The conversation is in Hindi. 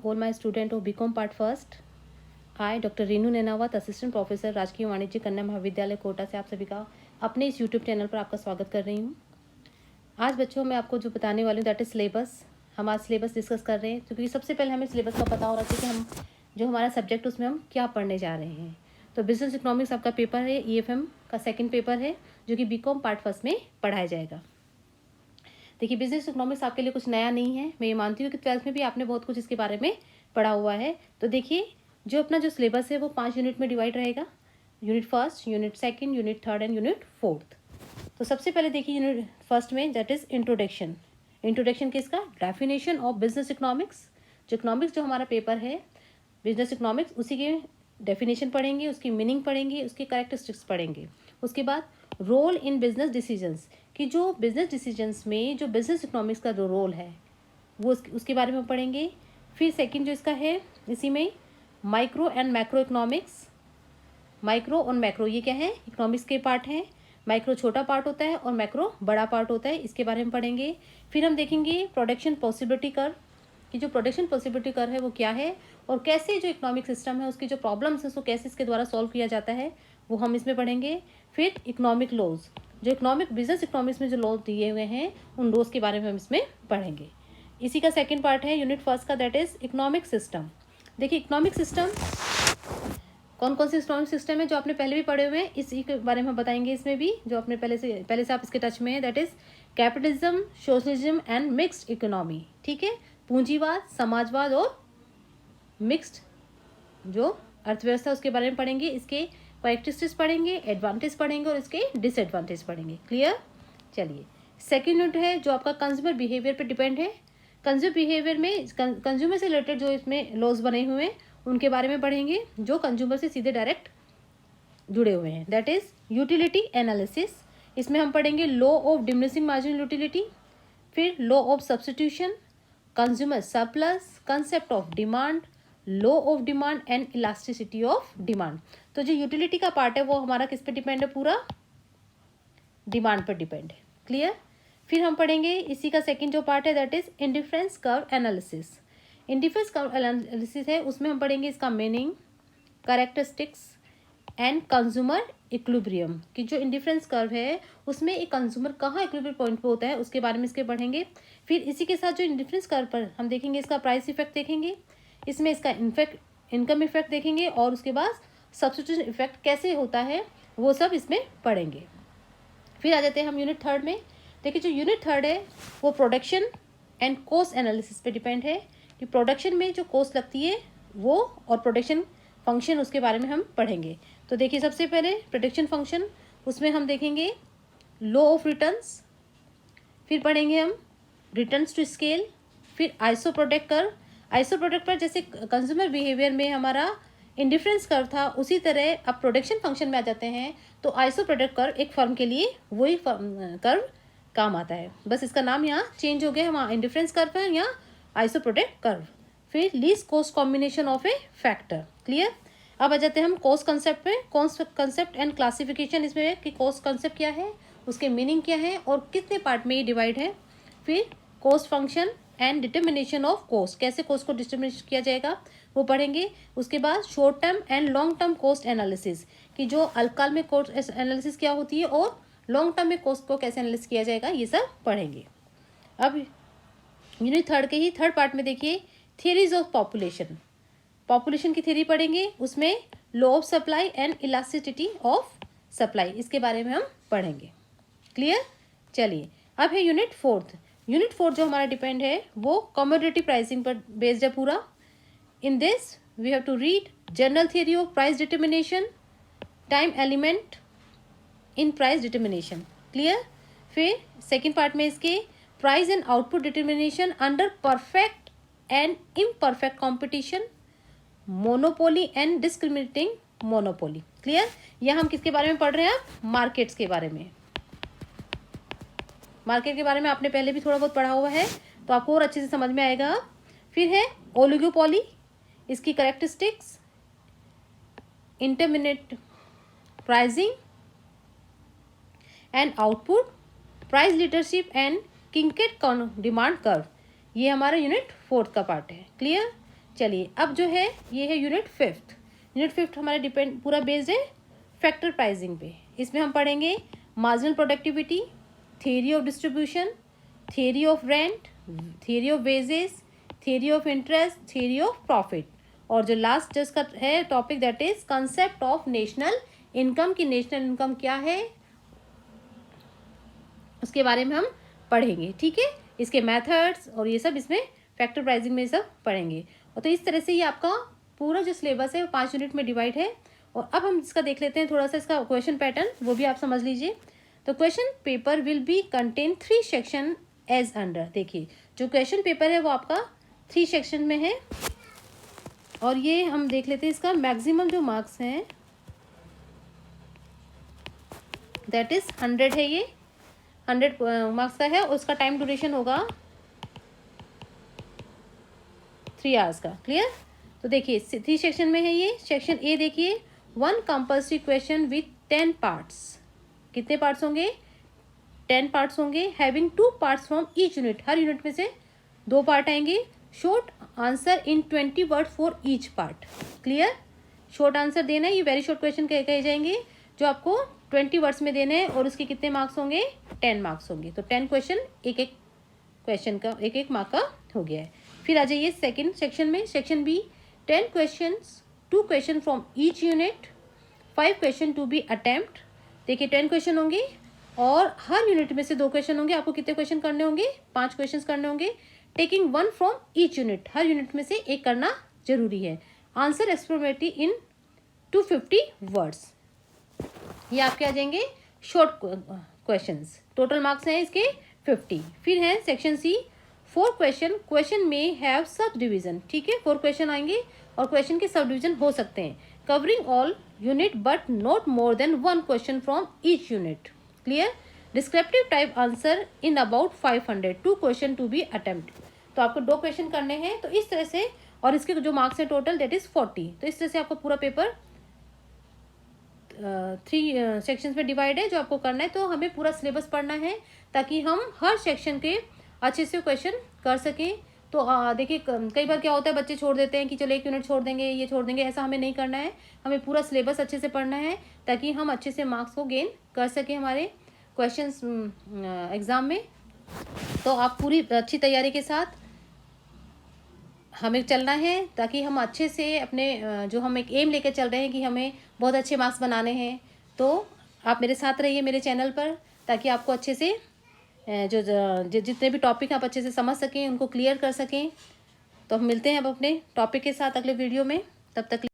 all my student of BCom Part First. I, doctor Renu Nainawat, assistant professor, राजकीय वाणिज्य कन्या महाविद्यालय कोटा से आप सभी का अपने इस यूट्यूब चैनल पर आपका स्वागत कर रही हूँ। आज बच्चों मैं आपको जो बताने वाली हूँ दैट इज सिलेबस। हम आज सिलेबस डिस्कस कर रहे हैं क्योंकि सबसे पहले हमें सिलेबस का पता होना चाहिए कि हम जो हमारा सब्जेक्ट उसमें हम क्या पढ़ने जा रहे हैं। तो बिजनेस इकोनॉमिक्स आपका पेपर है, EFM का सेकेंड पेपर है जो कि BCom पार्ट फर्स्ट में पढ़ाया जाएगा। देखिए बिजनेस इकोनॉमिक्स आपके लिए कुछ नया नहीं है। मैं ये मानती हूँ कि 12th में भी आपने बहुत कुछ इसके बारे में पढ़ा हुआ है। तो देखिए जो अपना जो सिलेबस है वो 5 यूनिट में डिवाइड रहेगा। Unit first, unit second, unit third and unit fourth. तो सबसे पहले देखिए यूनिट फर्स्ट में दैट इज इंट्रोडक्शन। इंट्रोडक्शन किसका? Definition of business economics. जो इकोनॉमिक्स जो हमारा पेपर है बिजनेस इकोनॉमिक्स, उसी के डेफिनेशन पढ़ेंगे, उसकी मीनिंग पढ़ेंगे, उसकी कैरेक्टरिस्टिक्स पढ़ेंगे। उसके बाद रोल इन बिजनेस डिसीजंस, कि जो बिजनेस डिसीजंस में जो बिजनेस इकोनॉमिक्स का जो रोल है वो उसके बारे में पढ़ेंगे। फिर सेकंड जो इसका है इसी में micro and macro economics. Micro और मैक्रो ये क्या है? इकोनॉमिक्स के पार्ट हैं। माइक्रो छोटा पार्ट होता है और मैक्रो बड़ा पार्ट होता है, इसके बारे में पढ़ेंगे। फिर हम देखेंगे प्रोडक्शन पॉसिबिलिटी कर्व, कि जो प्रोडक्शन पॉसिबिलिटी कर्व है वो क्या है और कैसे जो इकोनॉमिक सिस्टम है उसकी जो प्रॉब्लम्स है उसको कैसे इसके द्वारा सॉल्व किया जाता है वो हम इसमें पढ़ेंगे। फिर इकोनॉमिक लॉज, जो इकोनॉमिक बिजनेस इकोनॉमिक्स में जो लॉज दिए हुए हैं उन लॉज के बारे में हम इसमें पढ़ेंगे। इसी का सेकेंड पार्ट है यूनिट फर्स्ट का, दैट इज इकोनॉमिक सिस्टम। देखिए इकोनॉमिक सिस्टम कौन कौन से इकोनॉमिक सिस्टम है जो आपने पहले भी पढ़े हुए हैं, इसी के बारे में हम बताएंगे। इसमें भी जो आपने पहले से आप इसके टच में है, that is capitalism, socialism and mixed economy. ठीक है, पूंजीवाद, समाजवाद और मिक्स्ड जो अर्थव्यवस्था उसके बारे में पढ़ेंगे। इसके कैरेक्टरिस्टिक्स पढ़ेंगे, एडवांटेज पढ़ेंगे और इसके डिसएडवांटेज पढ़ेंगे। क्लियर? चलिए सेकेंड यूनिट है जो आपका कंज्यूमर बिहेवियर पे डिपेंड है। कंज्यूमर बिहेवियर में कंज्यूमर से रिलेटेड जो इसमें लॉज बने हुए हैं उनके बारे में पढ़ेंगे जो कंज्यूमर से सीधे डायरेक्ट जुड़े हुए हैं। That is utility analysis. इसमें हम पढ़ेंगे law of diminishing marginal utility, फिर law of substitution, consumer surplus, concept of demand, law of demand and elasticity of demand. तो जो यूटिलिटी का पार्ट है वो हमारा किस पे डिपेंड है? पूरा डिमांड पर डिपेंड है। क्लियर? फिर हम पढ़ेंगे इसी का सेकंड जो पार्ट है that is indifference curve analysis. Indifference curve analysis है उसमें हम पढ़ेंगे इसका meaning, characteristics and consumer equilibrium, कि जो इंडिफरेंस कर्व है उसमें एक कंज्यूमर कहाँ इक्विलिब्रियम पॉइंट पे होता है उसके बारे में इसके पढ़ेंगे। फिर इसी के साथ जो इंडिफरेंस कर्व पर हम देखेंगे इसका प्राइस इफेक्ट देखेंगे, इसमें इसका इनकम इफेक्ट देखेंगे और उसके बाद सब्स्टिट्यूशन इफेक्ट कैसे होता है वो सब इसमें पढ़ेंगे। फिर आ जाते हैं हम यूनिट थर्ड में। देखिए जो यूनिट थर्ड है वो प्रोडक्शन एंड कॉस्ट एनालिसिस पे डिपेंड है, कि प्रोडक्शन में जो कॉस्ट लगती है वो और प्रोडक्शन फंक्शन उसके बारे में हम पढ़ेंगे। तो देखिए सबसे पहले प्रोडक्शन फंक्शन, उसमें हम देखेंगे लॉ ऑफ रिटर्न्स, फिर पढ़ेंगे हम रिटर्न्स टू स्केल, फिर iso product curve. Iso product पर जैसे कंज्यूमर बिहेवियर में हमारा इंडिफरेंस कर्व था उसी तरह अब प्रोडक्शन फंक्शन में आ जाते हैं तो आइसो प्रोडक्ट कर्व एक फर्म के लिए वही कर्व काम आता है, बस इसका नाम यहाँ चेंज हो गया, वहाँ इंडिफरेंस कर्व है यहाँ आइसो प्रोडक्ट कर्व। फिर least cost combination of A factor. Clear? अब आ जाते हैं हम कॉस्ट कंसेप्ट पे। कॉस्ट कंसेप्ट एंड क्लासिफिकेशन इसमें है कि कॉस्ट कंसेप्ट क्या है, उसके मीनिंग क्या है और कितने पार्ट में ये डिवाइड है। फिर cost function and determination of cost, कैसे कॉस्ट को डिटर्मिनेट किया जाएगा वो पढ़ेंगे। उसके बाद short term and long term cost analysis, कि जो अल्पकाल में कॉस्ट एनालिसिस क्या होती है और लॉन्ग टर्म में कॉस्ट को कैसे एनालिसिस किया जाएगा ये सब पढ़ेंगे। अब यूनिट थर्ड के ही थर्ड पार्ट में देखिए थियरीज ऑफ पॉपुलेशन। पॉपुलेशन की थ्योरी पढ़ेंगे, उसमें law of supply and elasticity of supply, इसके बारे में हम पढ़ेंगे। क्लियर? चलिए अब है यूनिट फोर्थ। यूनिट फोर्थ जो हमारा डिपेंड है वो कमोडिटी प्राइसिंग पर बेस्ड है पूरा। In this we have to read general theory of price determination, time element in price determination. Clear? फिर सेकेंड पार्ट में इसके price and output determination under perfect and imperfect competition, monopoly and discriminating monopoly. Clear? यहाँ हम किसके बारे में पढ़ रहे हैं? आप मार्केट्स के बारे में। मार्केट के बारे में आपने पहले भी थोड़ा बहुत पढ़ा हुआ है तो आपको और अच्छे से समझ में आएगा। फिर है ओलिगोपोली, इसकी characteristics, indeterminate pricing and output, price leadership and kinked demand curve, ये हमारा यूनिट फोर्थ का पार्ट है। क्लियर? चलिए अब जो है ये है यूनिट 5th। यूनिट 5th हमारा डिपेंड पूरा बेस्ड है फैक्टर प्राइसिंग पे। इसमें हम पढ़ेंगे marginal productivity, theory of distribution, theory of rent, theory of wages, theory of interest, theory of profit, और जो लास्ट जिसका है topic that is concept of national income की नेशनल इनकम क्या है उसके बारे में हम पढ़ेंगे। ठीक है, इसके मेथड्स और ये सब इसमें फैक्टर प्राइसिंग में सब पढ़ेंगे। और तो इस तरह से ये आपका पूरा जो सिलेबस है वो 5 यूनिट में डिवाइड है। और अब हम इसका देख लेते हैं थोड़ा सा इसका क्वेश्चन पैटर्न, वो भी आप समझ लीजिए। तो question paper will be contain 3 section as under. देखिए जो क्वेश्चन पेपर है वो आपका 3 सेक्शन में है, और ये हम देख लेते हैं इसका मैक्सिमम जो मार्क्स हैं दैट इज 100 है। ये 100 मार्क्स का है, उसका टाइम ड्यूरेशन होगा 3 आवर्स का। क्लियर? तो देखिए 3 सेक्शन में है ये। सेक्शन ए देखिए, 1 कंपल्सरी क्वेश्चन विथ 10 पार्ट्स। कितने पार्ट्स होंगे? 10 पार्ट्स होंगे, having 2 parts from each unit. Her unit में से 2 पार्ट आएंगे। Short answer in 20 word for each part. Clear? Short answer देना है, ये वेरी शॉर्ट क्वेश्चन कहे जाएंगे जो आपको 20 वर्ड्स में देने हैं, और उसके कितने मार्क्स होंगे? 10 मार्क्स होंगे। तो 10 क्वेश्चन एक क्वेश्चन का एक मार्क का हो गया है। फिर आ जाइए सेकंड सेक्शन में, section B, 10 questions, 2 question from each unit, 5 question to be attempt. देखिए 10 क्वेश्चन होंगे और हर यूनिट में से 2 क्वेश्चन होंगे। आपको कितने क्वेश्चन करने होंगे? 5 क्वेश्चन करने होंगे। Taking 1 from each unit, her unit में से एक करना जरूरी है। आंसर एक्सप्लोरेटरी इन 250 वर्ड्स। ये आपके आ जाएंगे शॉर्ट क्वेश्चंस। टोटल मार्क्स हैं इसके 50। फिर है सेक्शन सी, 4 क्वेश्चन में हैव सब डिवीजन। ठीक है, 4 क्वेश्चन आएंगे और क्वेश्चन के सब डिवीजन हो सकते हैं। Covering all unit but not more than 1 question from each unit. Clear? Descriptive type answer in about 500, 2 question to be attempt. तो आपको 2 क्वेश्चन करने हैं। तो इस तरह से, और इसके जो मार्क्स है टोटल दैट इज 40। तो इस तरह से आपको पूरा पेपर 3 सेक्शंस में डिवाइड है जो आपको करना है। तो हमें पूरा सिलेबस पढ़ना है ताकि हम हर सेक्शन के अच्छे से क्वेश्चन कर सकें। तो देखिए कई बार क्या होता है, बच्चे छोड़ देते हैं कि चलो 1 यूनिट छोड़ देंगे, ये छोड़ देंगे। ऐसा हमें नहीं करना है, हमें पूरा सिलेबस अच्छे से पढ़ना है ताकि हम अच्छे से मार्क्स को गेन कर सकें हमारे क्वेश्चंस एग्ज़ाम में। तो आप पूरी अच्छी तैयारी के साथ हमें चलना है ताकि हम अच्छे से अपने जो हम एक एम लेकर चल रहे हैं कि हमें बहुत अच्छे मार्क्स बनाने हैं। तो आप मेरे साथ रहिए मेरे चैनल पर, ताकि आपको अच्छे से जितने भी टॉपिक आप अच्छे से समझ सकें, उनको क्लियर कर सकें। तो हम मिलते हैं अब अपने टॉपिक के साथ अगले वीडियो में। तब तक